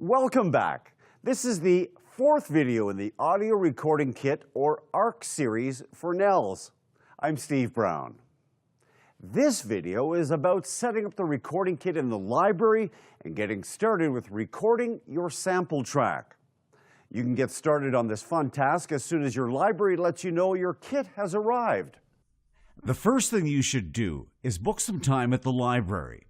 Welcome back. This is the fourth video in the audio recording kit or ARC series for nnels. I'm Steve Brown. This video is about setting up the recording kit in the library and getting started with recording your sample track. You can get started on this fun task as soon as your library lets you know your kit has arrived. The first thing you should do is book some time at the library.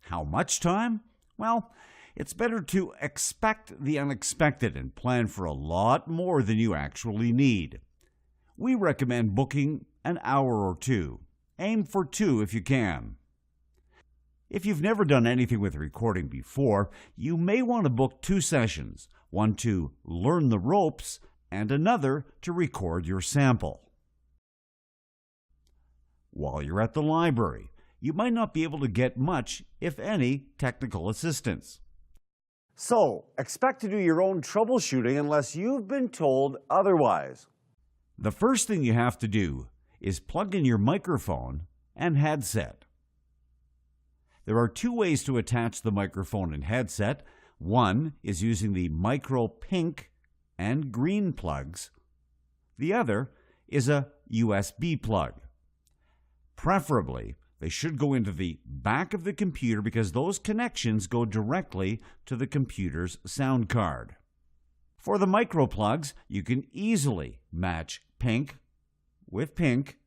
How much time? Well, it's better to expect the unexpected and plan for a lot more than you actually need. We recommend booking an hour or two. Aim for 2 if you can. If you've never done anything with recording before, you may want to book 2 sessions, one to learn the ropes and another to record your sample. While you're at the library, you might not be able to get much, if any, technical assistance. So, expect to do your own troubleshooting unless you've been told otherwise. The first thing you have to do is plug in your microphone and headset. There are 2 ways to attach the microphone and headset. One is using the micro pink and green plugs. The other is a USB plug. Preferably, they should go into the back of the computer because those connections go directly to the computer's sound card. For the micro plugs, you can easily match pink with pink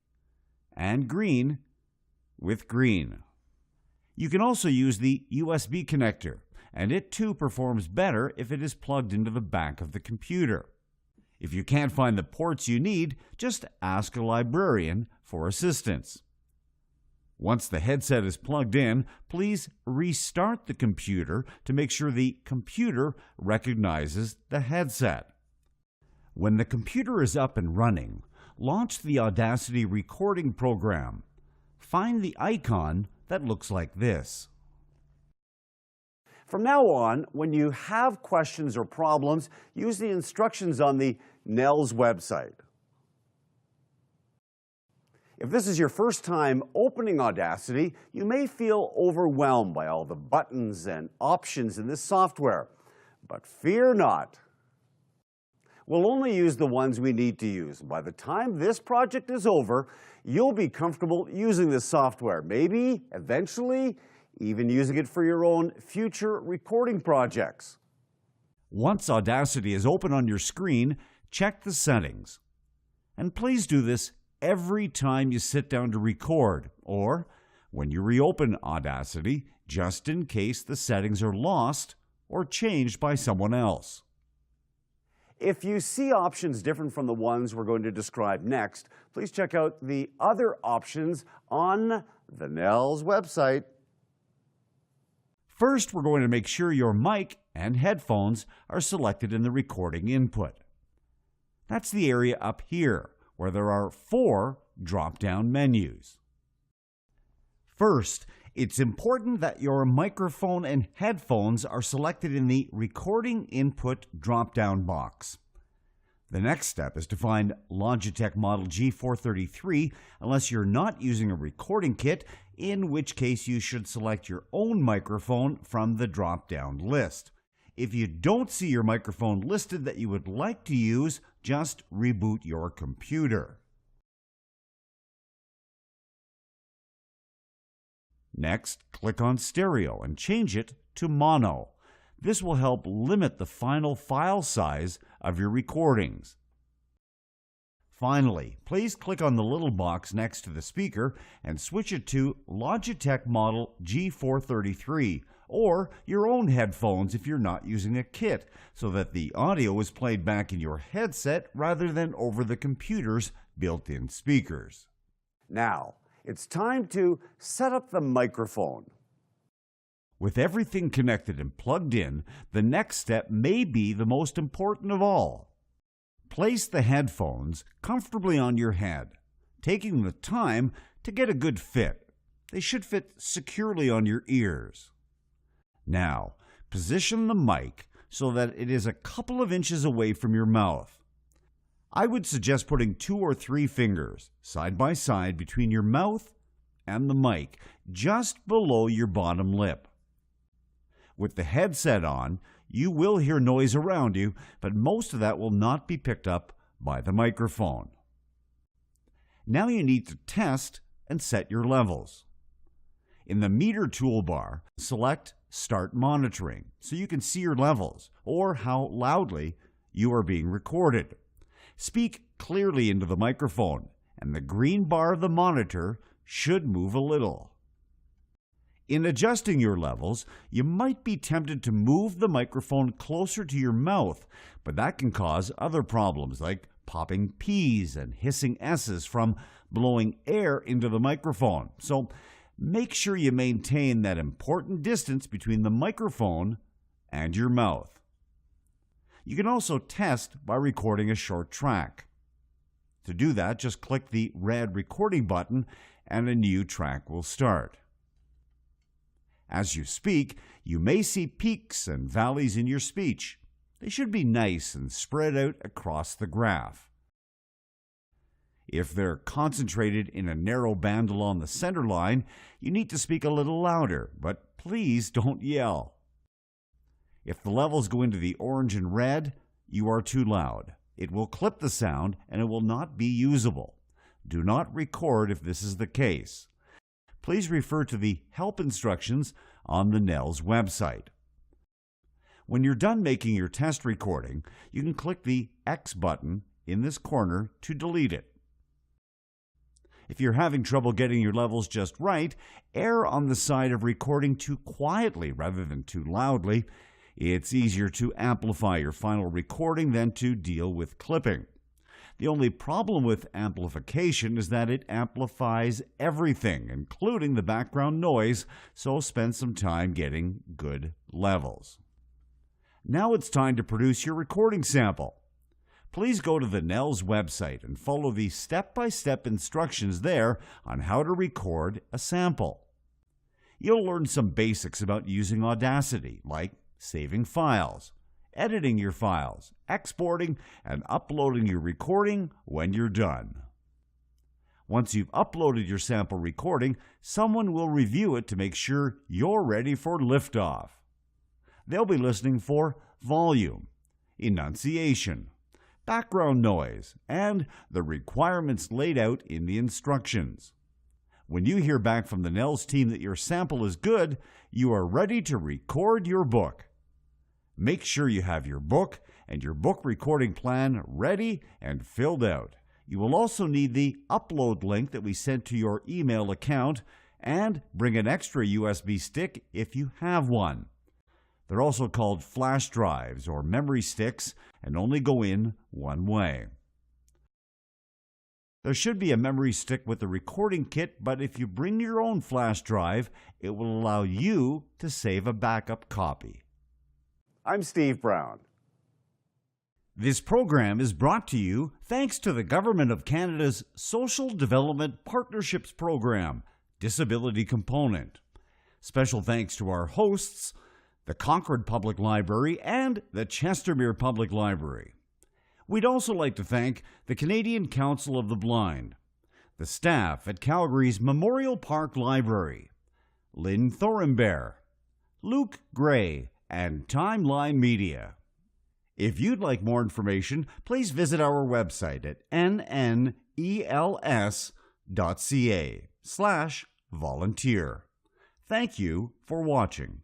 and green with green. You can also use the USB connector, and it too performs better if it is plugged into the back of the computer. If you can't find the ports you need, just ask a librarian for assistance. Once the headset is plugged in, please restart the computer to make sure the computer recognizes the headset. When the computer is up and running, launch the Audacity recording program. Find the icon that looks like this. From now on, when you have questions or problems, use the instructions on the nnels website. If this is your first time opening Audacity, you may feel overwhelmed by all the buttons and options in this software. But fear not. We'll only use the ones we need to use. By the time this project is over, you'll be comfortable using this software. Maybe, eventually, even using it for your own future recording projects. Once Audacity is open on your screen, check the settings. And please do this every time you sit down to record, or when you reopen Audacity, just in case the settings are lost or changed by someone else. If you see options different from the ones we're going to describe next, please check out the other options on the nnels website. First, we're going to make sure your mic and headphones are selected in the recording input. That's the area up here, where there are 4 drop-down menus. First, it's important that your microphone and headphones are selected in the Recording Input drop-down box. The next step is to find Logitech Model G433 unless you're not using a recording kit, in which case you should select your own microphone from the drop-down list. If you don't see your microphone listed that you would like to use, just reboot your computer. Next, click on Stereo and change it to Mono. This will help limit the final file size of your recordings. Finally, please click on the little box next to the speaker and switch it to Logitech Model G433 or your own headphones if you're not using a kit, so that the audio is played back in your headset rather than over the computer's built-in speakers. Now, it's time to set up the microphone. With everything connected and plugged in, the next step may be the most important of all. Place the headphones comfortably on your head, taking the time to get a good fit. They should fit securely on your ears. Now, position the mic so that it is a couple of inches away from your mouth. I would suggest putting 2 or 3 fingers side by side between your mouth and the mic, just below your bottom lip. With the headset on, You will hear noise around you, but most of that will not be picked up by the microphone. Now you need to test and set your levels. In the meter toolbar, select Start Monitoring so you can see your levels or how loudly you are being recorded. Speak clearly into the microphone, and the green bar of the monitor should move a little. In adjusting your levels, you might be tempted to move the microphone closer to your mouth, but that can cause other problems like popping P's and hissing S's from blowing air into the microphone. So make sure you maintain that important distance between the microphone and your mouth. You can also test by recording a short track. To do that, just click the red recording button and a new track will start. As you speak, you may see peaks and valleys in your speech. They should be nice and spread out across the graph. If they're concentrated in a narrow band along the center line, you need to speak a little louder, but please don't yell. If the levels go into the orange and red, you are too loud. It will clip the sound and it will not be usable. Do not record if this is the case. Please refer to the help instructions on the NNels website. When you're done making your test recording, you can click the X button in this corner to delete it. If you're having trouble getting your levels just right, err on the side of recording too quietly rather than too loudly. It's easier to amplify your final recording than to deal with clipping. The only problem with amplification is that it amplifies everything, including the background noise, so spend some time getting good levels. Now it's time to produce your recording sample. Please go to the NNels website and follow the step-by-step instructions there on how to record a sample. You'll learn some basics about using Audacity, like saving files, editing your files, exporting, and uploading your recording when you're done. Once you've uploaded your sample recording, someone will review it to make sure you're ready for liftoff. They'll be listening for volume, enunciation, background noise, and the requirements laid out in the instructions. When you hear back from the NNels team that your sample is good, you are ready to record your book. Make sure you have your book and your book recording plan ready and filled out. You will also need the upload link that we sent to your email account and bring an extra USB stick if you have one. They're also called flash drives or memory sticks and only go in one way. There should be a memory stick with the recording kit, but if you bring your own flash drive, it will allow you to save a backup copy. I'm Steve Brown. This program is brought to you thanks to the Government of Canada's Social Development Partnerships Program, Disability Component. Special thanks to our hosts, the Concord Public Library and the Chestermere Public Library. We'd also like to thank the Canadian Council of the Blind, the staff at Calgary's Memorial Park Library, Lynn Thornbear, Luke Gray, and Timeline Media. If you'd like more information, please visit our website at nnels.ca/volunteer. Thank you for watching.